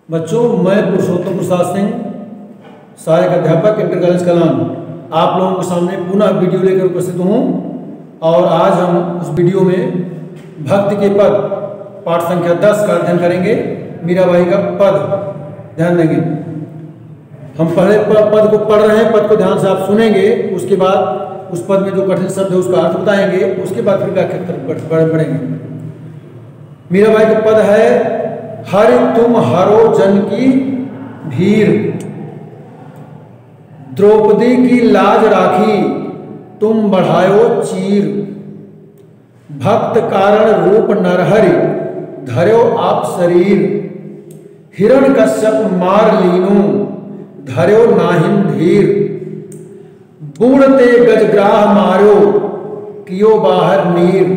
बच्चों, मैं पुरुषोत्तम प्रसाद सिंह, सहायक अध्यापक इंटर कॉलेज कलाम, आप लोगों के सामने पुनः वीडियो लेकर उपस्थित हूँ। और आज हम उस वीडियो में भक्ति के पद पाठ संख्या 10 का अध्ययन करेंगे। मीराबाई का पद ध्यान देंगे। हम पहले पद को पढ़ रहे हैं, पद को ध्यान से आप सुनेंगे, उसके बाद उस पद में जो कठिन शब्द है उसका अर्थ बताएंगे, उसके बाद फिर व्याख्या तरफ बढ़ेंगे। मीराबाई का पद है, हरि तुम हरो जन की भीर, द्रौपदी की लाज राखी तुम बढ़ायो चीर, भक्त कारण रूप नरहरि धर्यो आप शरीर, हिरण कश्यप मार लीनो धर्यो नाहिन धीर, बूढ़ते गजग्राह मारो कियो बाहर नीर,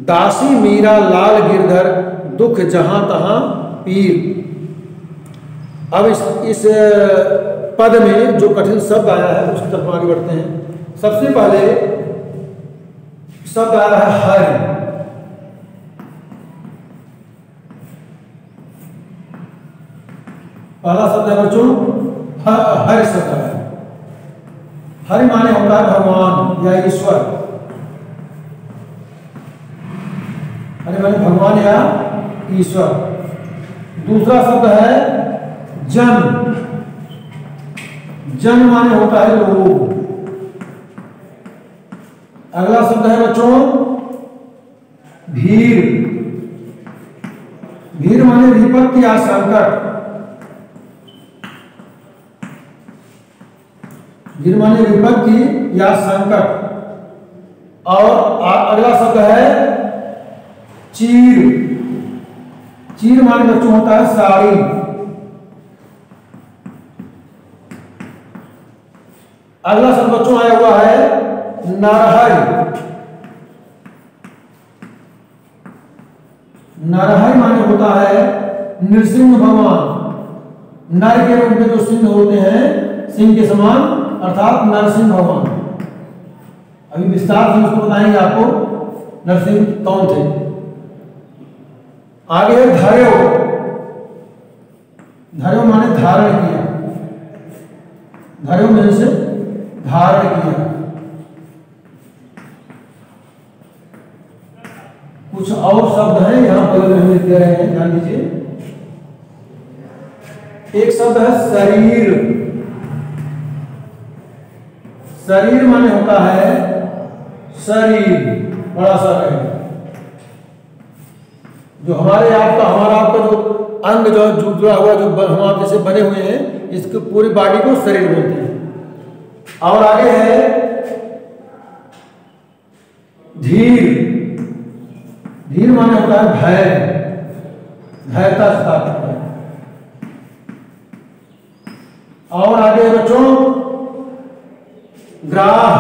दासी मीरा लाल गिरधर दुख जहां तहां पीर। अब इस पद में जो कठिन शब्द आया है उसकी तरफ आगे बढ़ते हैं। सबसे पहले शब्द आया है हरि। पहला शब्द है बच्चों हरि शब्द है। हरि माने होता है भगवान या ईश्वर। हरि माने भगवान या ईश्वर। दूसरा शब्द है जन। जन माने होता है लोग। अगला शब्द है बच्चों भीर। भीर माने विपत्ति या संकट। भीर माने विपत्ति या संकट। और अगला शब्द है चीर। चीर माने बच्चों होता है साड़ी। अगला शब्द बच्चों आया हुआ है नरहरि। नरहरि माने होता है नृसिंह भगवान। नर के रूप में जो सिंह होते हैं, सिंह के समान, अर्थात नरसिंह भगवान। अभी विस्तार से उसको बताएंगे आपको नरसिंह कौन थे। आगे है धर्यो। धर्यो माने धारण किया। धर्यो में से धारण किया। कुछ और शब्द हैं यहां पर हम लिख दे रहे हैं, ध्यान दीजिए। एक शब्द है शरीर। शरीर माने होता है शरीर, बड़ा सा है जो हमारा आपका जो अंग जो जुड़ा हुआ, जो हम आप जैसे बने हुए हैं, इसके पूरी बॉडी को शरीर बोलते हैं। और आगे है धीर। धीर माने होता है भय, भयता स्थापित है। और आगे बच्चों ग्राह।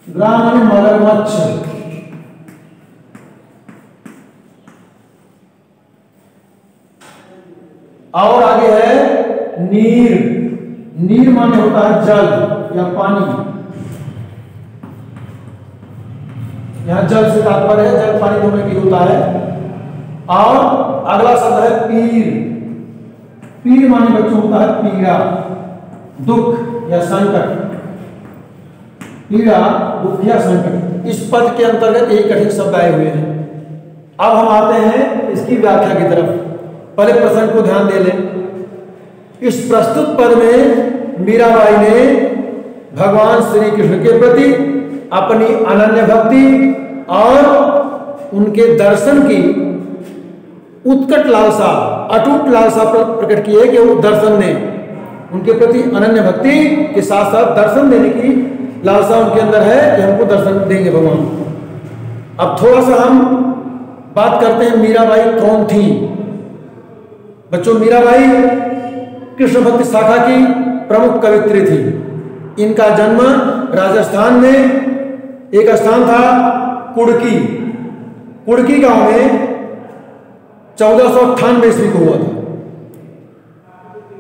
ग्राह माने मगरमच्छ। और आगे है नीर। नीर माने होता है जल या पानी। यहां जल से तात्पर्य है जल पानी दोनों की होता है। और अगला शब्द है पीर। पीर माने बच्चों होता है पीड़ा, दुख या संकट। पीड़ा, दुख या संकट, इस पद के अंतर्गत यही कठिन शब्द आए हुए हैं। अब हम आते हैं इसकी व्याख्या की तरफ। पहले प्रसंग को ध्यान दे लें। इस प्रस्तुत पद में मीराबाई ने भगवान श्री कृष्ण के प्रति अपनी अनन्य भक्ति और उनके दर्शन की उत्कट लालसा, अटूट लालसा प्रकट की है कि वो दर्शन ने उनके प्रति अनन्य भक्ति के साथ साथ दर्शन देने की लालसा उनके अंदर है कि हमको दर्शन देंगे भगवान। अब थोड़ा सा हम बात करते हैं मीराबाई कौन थी। बच्चों, मीराबाई कृष्ण भक्ति शाखा की प्रमुख कवित्री थी। इनका जन्म राजस्थान में एक स्थान था कुड़की। कुड़की गांव में 1498 ईस्वी को हुआ था।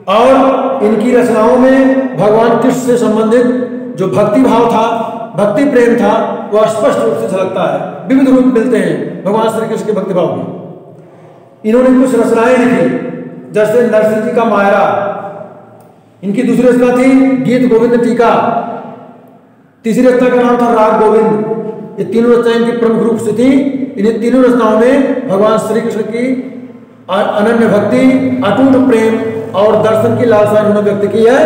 और इनकी रचनाओं में भगवान कृष्ण से संबंधित जो भक्ति भाव था, भक्ति प्रेम था, वह स्पष्ट रूप से झलकता है। विविध रूप मिलते हैं भगवान श्री कृष्ण के भक्ति भाव में। इन्होंने कुछ रचनाएं लिखी, जैसे नरसिंह जी का मायरा, इनकी दूसरी रचना थी गीत गोविंद टीका, तीसरी रचना का नाम था राग गोविंद। ये तीनों रचनाएं इनकी प्रमुख रूप से थी। इन्हीं तीनों रचनाओं में भगवान श्री कृष्ण की अनन्य भक्ति, अटूट प्रेम और दर्शन की लालसा इन्होंने व्यक्त की है।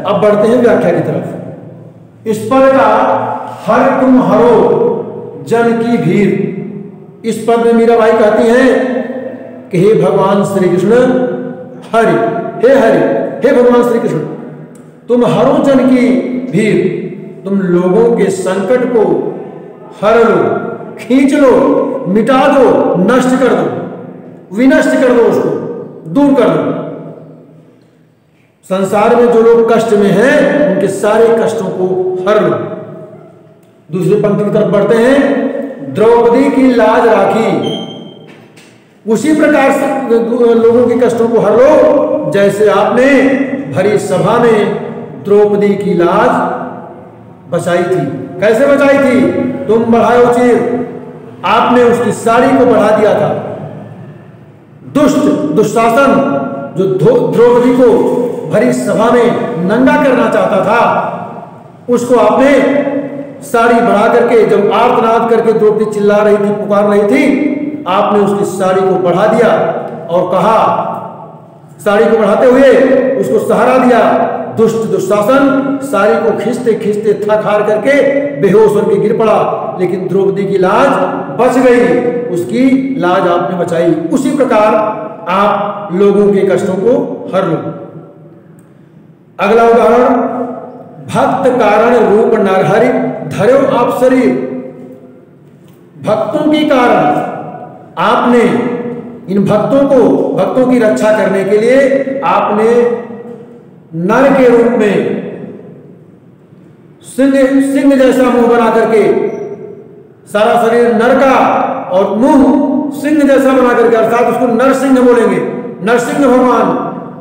अब बढ़ते हैं व्याख्या की तरफ। इस पद का हर तुम हरो जन की भीड़, इस पद में मीराबाई कहती हैं कि हे भगवान श्री कृष्ण, हरि, हे भगवान श्री कृष्ण, तुम हरो जन की भीड़, तुम लोगों के संकट को हर लो, खींच लो, मिटा दो, नष्ट कर दो, विनष्ट कर दो, उसको दूर कर दो। संसार में जो लोग कष्ट में हैं उनके सारे कष्टों को हर लो। दूसरी पंक्ति की तरफ बढ़ते हैं। द्रौपदी की लाज राखी, उसी प्रकार से लोगों के कष्टों को हर लो जैसे आपने भरी सभा में द्रौपदी की लाज बचाई थी। कैसे बचाई थी? तुम बढ़ाओ चीर, आपने उसकी साड़ी को बढ़ा दिया था। दुशासन जो द्रौपदी को भरी सभा में नंगा करना चाहता था, उसको आपने साड़ी बढ़ा करके, जब आर्तनाद करके द्रौपदी चिल्ला रही थी, पुकार रही थी, आपने उसकी साड़ी को बढ़ा दिया और कहा, साड़ी को बढ़ाते हुए उसको सहारा दिया। दुशासन साड़ी को खींचते खींचते थक हार करके बेहोश होकर गिर पड़ा, लेकिन द्रौपदी की लाज बच गई, उसकी लाज आपने बचाई। उसी प्रकार आप लोगों के कष्टों को हर लो। अगला उदाहरण, भक्त कारण रूप नरहरि धर्यो आप शरीर, भक्तों के कारण आपने इन भक्तों की रक्षा करने के लिए आपने नर के रूप में सिंह जैसा मुंह बना करके, सारा शरीर नर का और मुंह सिंह जैसा बना करके, अर्थात उसको नरसिंह बोलेंगे, नरसिंह भगवान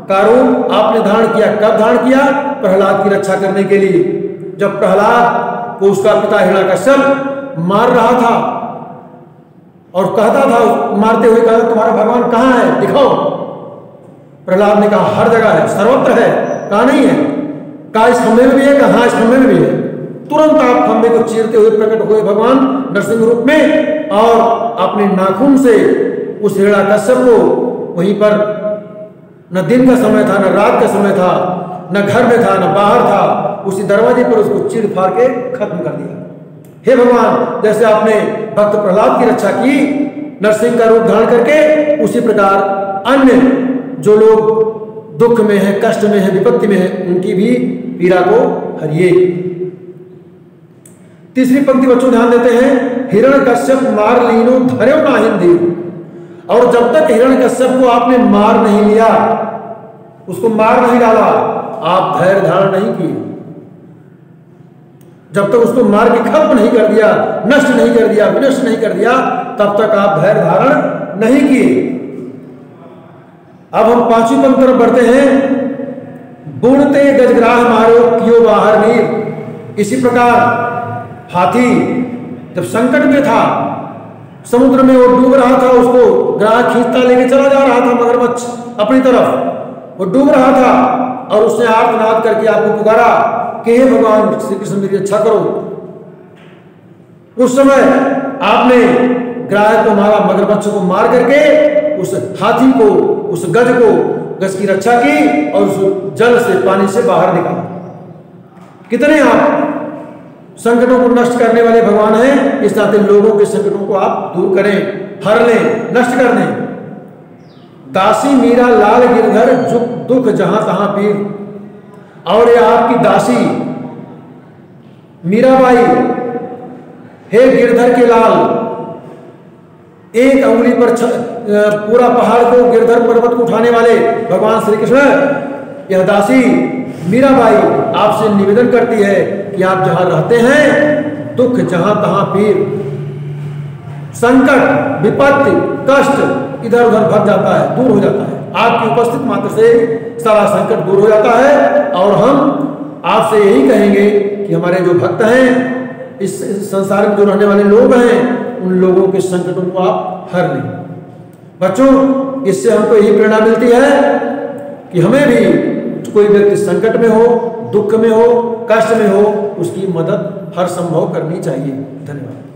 का रूप आपने धारण किया। कब धारण किया? प्रहलाद की रक्षा करने के लिए। जब प्रहलाद को उसका पिता हिरण्यकश्यप मार रहा था और कहता था, मारते हुए कहा, तुम्हारा भगवान कहाँ है, दिखाओ। प्रहलाद ने कहा हर जगह है, सर्वत्र है। कहा नहीं है। कहा इस खंभे में भी है? कहा इस खंभे में भी है। तुरंत आप खंभे को चीरते हुए प्रकट हुए भगवान नरसिंह रूप में, और अपने नाखून से उस हिरण्यकश्यप को वहीं पर, न दिन का समय था, न रात का समय था, न घर में था, न बाहर था, उसी दरवाजे पर उसको चीर फाड़ के खत्म कर दिया। हे भगवान, जैसे आपने भक्त प्रहलाद की रक्षा की नरसिंह का रूप धारण करके, उसी प्रकार अन्य जो लोग दुख में है, कष्ट में है, विपत्ति में है, उनकी भी पीड़ा को हरिए। तीसरी पंक्ति बच्चों ध्यान देते हैं। हिरण्यकश्यप मार लीनो धर्यो नाहिन दीन, और जब तक हिरण्यकश्यप को आपने मार नहीं लिया, उसको मार नहीं डाला, आप धैर्य धारण नहीं किए। जब तक उसको मार के खत्म नहीं कर दिया, नष्ट नहीं कर दिया, विनष्ट नहीं कर दिया, तब तक आप धैर्य धारण नहीं किए। अब हम पांचवी पंक्ति तरफ बढ़ते हैं। बुणते गजग्राह मारो कियो बाहर नीर, इसी प्रकार हाथी जब संकट में था, समुद्र में वो डूब रहा था, उसको ग्राह खींचता लेके चला जा रहा था मगरमच्छ अपनी तरफ, वो डूब रहा था, और उसने आर्तनाद करके आपको पुकारा कि हे भगवान श्री कृष्ण मेरी रक्षा करो। उस समय आपने ग्राह को मारा, मगरमच्छ को मार करके उस हाथी को, उस गज को, गज की रक्षा की और उस जल से, पानी से बाहर निकाला। कितने आप संकटों को नष्ट करने वाले भगवान हैं। इस नाते लोगों के संकटों को आप दूर करें, हर लें, नष्ट कर दें। दासी मीरा लाल गिरधर दुख जहां तहां पीर, और ये आपकी दासी मीराबाई, हे गिरधर के लाल, एक अंगुली पर पूरा पहाड़ को, गिरधर पर्वत को उठाने वाले भगवान श्री कृष्ण, यह दासी मीराबाई आपसे निवेदन करती है कि आप जहां रहते हैं, दुख जहां तहां पीर, संकट, विपत्ति, कष्ट इधर उधर भग जाता है, दूर हो जाता है। आपकी उपस्थित मात्र से सारा संकट दूर हो जाता है। और हम आपसे यही कहेंगे कि हमारे जो भक्त हैं, इस संसार में जो रहने वाले लोग हैं, उन लोगों के संकटों को आप हर लें। बच्चों, इससे हमको यही प्रेरणा मिलती है कि हमें भी कोई व्यक्ति संकट में हो, दुख में हो, कष्ट में हो, उसकी मदद हर संभव करनी चाहिए। धन्यवाद।